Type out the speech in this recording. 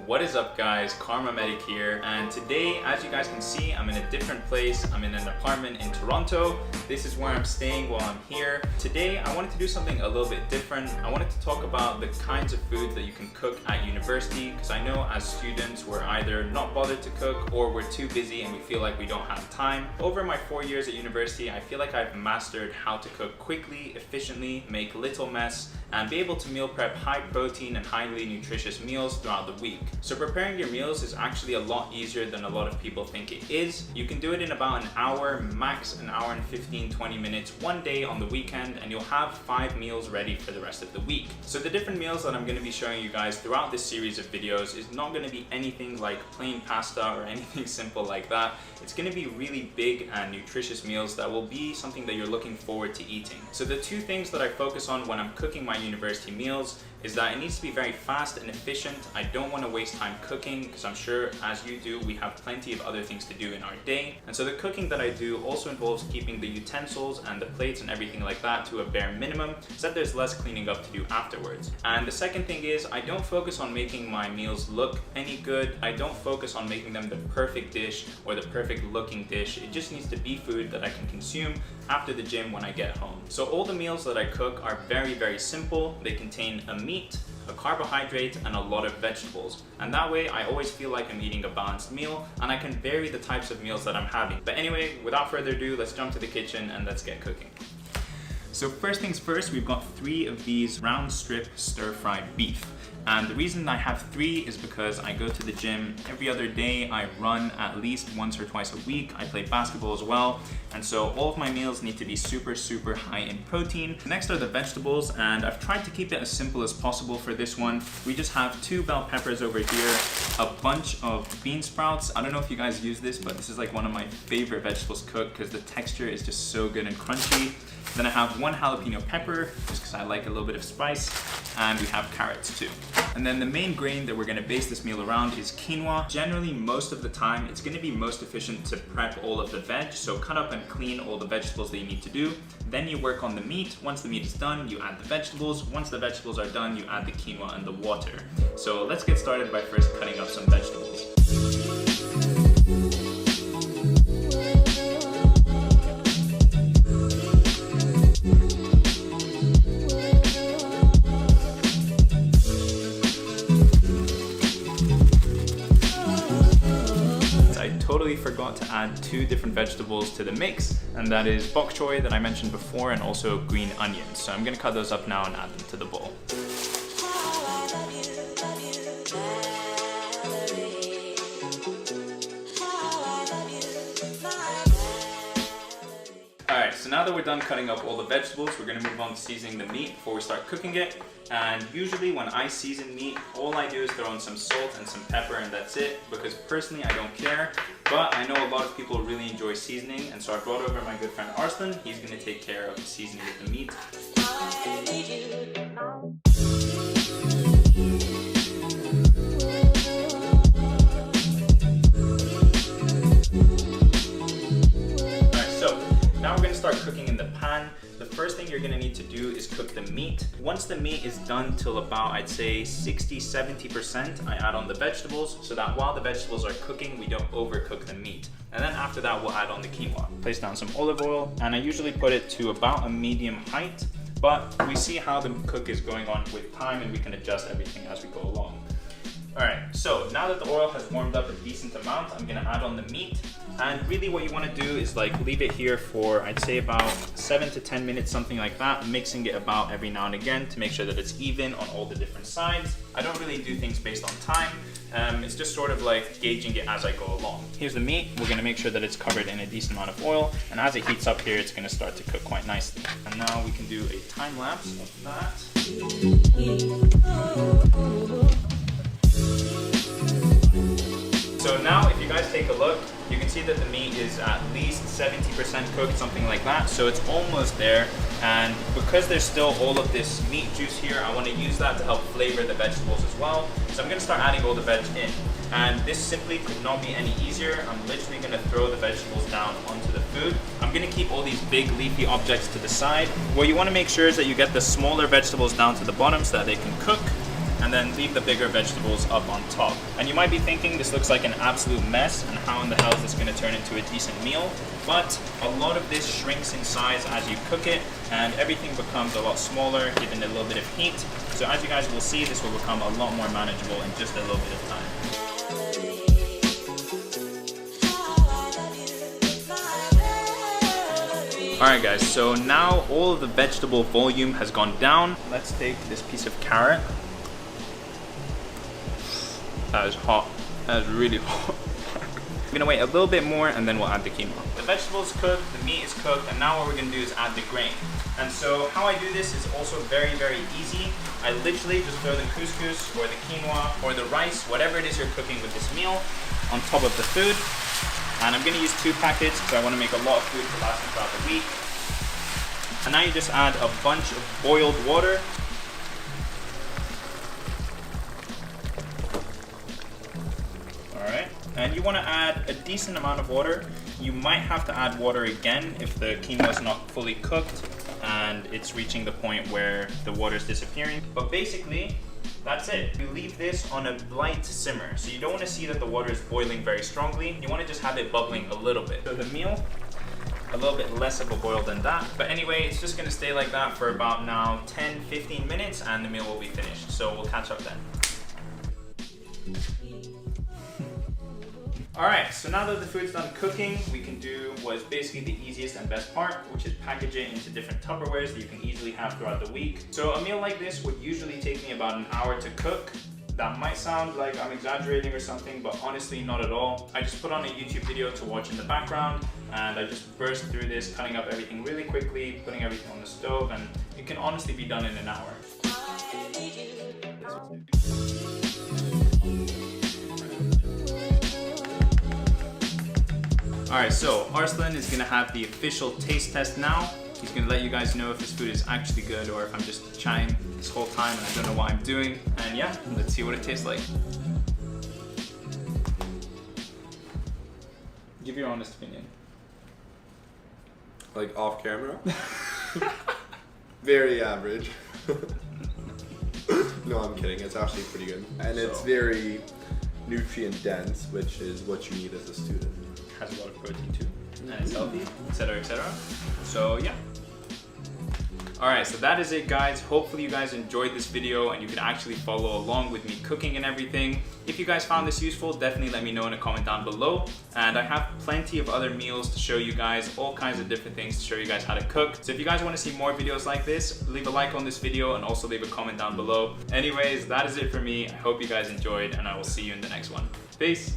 What is up guys, KharmaMedic here, and today, as you guys can see, I'm in a different place. I'm in an apartment in Toronto. This is where I'm staying while I'm here. Today, I wanted to do something a little bit different. I wanted to talk about the kinds of foods that you can cook at university, because I know as students, we're either not bothered to cook or we're too busy and we feel like we don't have time. Over my 4 years at university, I feel like I've mastered how to cook quickly, efficiently, make little mess, and be able to meal prep high protein and highly nutritious meals throughout the week. So preparing your meals is actually a lot easier than a lot of people think it is. You can do it in about an hour, max an hour and 15-20 minutes one day on the weekend, and you'll have 5 meals ready for the rest of the week. So the different meals that I'm going to be showing you guys throughout this series of videos is not going to be anything like plain pasta or anything simple like that. It's going to be really big and nutritious meals that will be something that you're looking forward to eating. So the two things that I focus on when I'm cooking my university meals is that it needs to be very fast and efficient. I don't want to waste time cooking because I'm sure as you do, we have plenty of other things to do in our day. And so the cooking that I do also involves keeping the utensils and the plates and everything like that to a bare minimum so that there's less cleaning up to do afterwards. And the second thing is I don't focus on making my meals look any good. I don't focus on making them the perfect dish or the perfect looking dish. It just needs to be food that I can consume after the gym when I get home. So all the meals that I cook are very, very simple. They contain a meat, a carbohydrate, and a lot of vegetables. And that way I always feel like I'm eating a balanced meal and I can vary the types of meals that I'm having. But anyway, without further ado, let's jump to the kitchen and let's get cooking. So first things first, we've got 3 of these round strip stir-fried beef. And the reason I have 3 is because I go to the gym every other day. I run at least once or twice a week. I play basketball as well. And so all of my meals need to be super, super high in protein. Next are the vegetables, and I've tried to keep it as simple as possible for this one. We just have 2 bell peppers over here, a bunch of bean sprouts. I don't know if you guys use this, but this is like one of my favorite vegetables cooked because the texture is just so good and crunchy. Then I have 1 jalapeno pepper, just because I like a little bit of spice, and we have carrots too. And then the main grain that we're gonna base this meal around is quinoa. Generally, most of the time, it's gonna be most efficient to prep all of the veg, so cut up and clean all the vegetables that you need to do. Then you work on the meat. Once the meat is done, you add the vegetables. Once the vegetables are done, you add the quinoa and the water. So let's get started by first cutting up some vegetables. Totally forgot to add 2 different vegetables to the mix, and that is bok choy that I mentioned before and also green onions. So I'm gonna cut those up now and add them to the bowl. Alright, so now that we're done cutting up all the vegetables, we're going to move on to seasoning the meat before we start cooking it. And usually when I season meat, all I do is throw in some salt and some pepper and that's it, because personally I don't care. But I know a lot of people really enjoy seasoning, and so I brought over my good friend Arslan. He's going to take care of the seasoning of the meat. Now we're going to start cooking in the pan. The first thing you're going to need to do is cook the meat. Once the meat is done till about, I'd say 60-70%, I add on the vegetables so that while the vegetables are cooking, we don't overcook the meat. And then after that, we'll add on the quinoa. Place down some olive oil, and I usually put it to about a medium height, but we see how the cook is going on with time and we can adjust everything as we go along. Alright, so now that the oil has warmed up a decent amount, I'm going to add on the meat. And really what you want to do is like leave it here for, I'd say about 7 to 10 minutes, something like that, mixing it about every now and again to make sure that it's even on all the different sides. I don't really do things based on time. It's just sort of like gauging it as I go along. Here's the meat. We're going to make sure that it's covered in a decent amount of oil, and as it heats up here, it's going to start to cook quite nicely. And now we can do a time lapse of that. So now if you guys take a look, you can see that the meat is at least 70% cooked, something like that. So it's almost there. And because there's still all of this meat juice here, I want to use that to help flavor the vegetables as well. So I'm going to start adding all the veg in. And this simply could not be any easier. I'm literally going to throw the vegetables down onto the food. I'm going to keep all these big leafy objects to the side. What you want to make sure is that you get the smaller vegetables down to the bottom so that they can cook. and then leave the bigger vegetables up on top. And you might be thinking this looks like an absolute mess and how in the hell is this going to turn into a decent meal? But a lot of this shrinks in size as you cook it, and everything becomes a lot smaller given a little bit of heat. So as you guys will see, this will become a lot more manageable in just a little bit of time. Alright guys, so now all of the vegetable volume has gone down. Let's take this piece of carrot. That is hot. That is really hot. I'm gonna wait a little bit more and then we'll add the quinoa. The vegetables cooked, the meat is cooked, and now what we're gonna do is add the grain. And so how I do this is also very, very easy. I literally just throw the couscous or the quinoa or the rice, whatever it is you're cooking with this meal, on top of the food. And I'm gonna use 2 packets because I wanna make a lot of food to last me throughout the week. And now you just add a bunch of boiled water. Alright, and you wanna add a decent amount of water. You might have to add water again if the quinoa is not fully cooked and it's reaching the point where the water is disappearing. But basically, that's it. You leave this on a light simmer. So you don't want to see that the water is boiling very strongly. You want to just have it bubbling a little bit. So the meal, a little bit less of a boil than that. But anyway, it's just going to stay like that for about now 10-15 minutes and the meal will be finished. So we'll catch up then. Alright, so now that the food's done cooking, we can do what is basically the easiest and best part, which is package it into different Tupperwares that you can easily have throughout the week. So a meal like this would usually take me about an hour to cook. That might sound like I'm exaggerating or something, but honestly not at all. I just put on a YouTube video to watch in the background and I just burst through this, cutting up everything really quickly, putting everything on the stove, and it can honestly be done in an hour. Alright, so Arslan is gonna have the official taste test now. He's gonna let you guys know if this food is actually good or if I'm just chatting this whole time and I don't know what I'm doing. And yeah, let's see what it tastes like. Give your honest opinion. Like off camera? Very average. No, I'm kidding. It's actually pretty good. And it's very nutrient dense, which is what you need as a student. Has a lot of protein too, and it's healthy, etc, etc. So yeah. Alright, so that is it guys. Hopefully you guys enjoyed this video and you can actually follow along with me cooking and everything. If you guys found this useful, definitely let me know in a comment down below. And I have plenty of other meals to show you guys, all kinds of different things to show you guys how to cook. So if you guys want to see more videos like this, leave a like on this video and also leave a comment down below. Anyways, that is it for me. I hope you guys enjoyed and I will see you in the next one. Peace!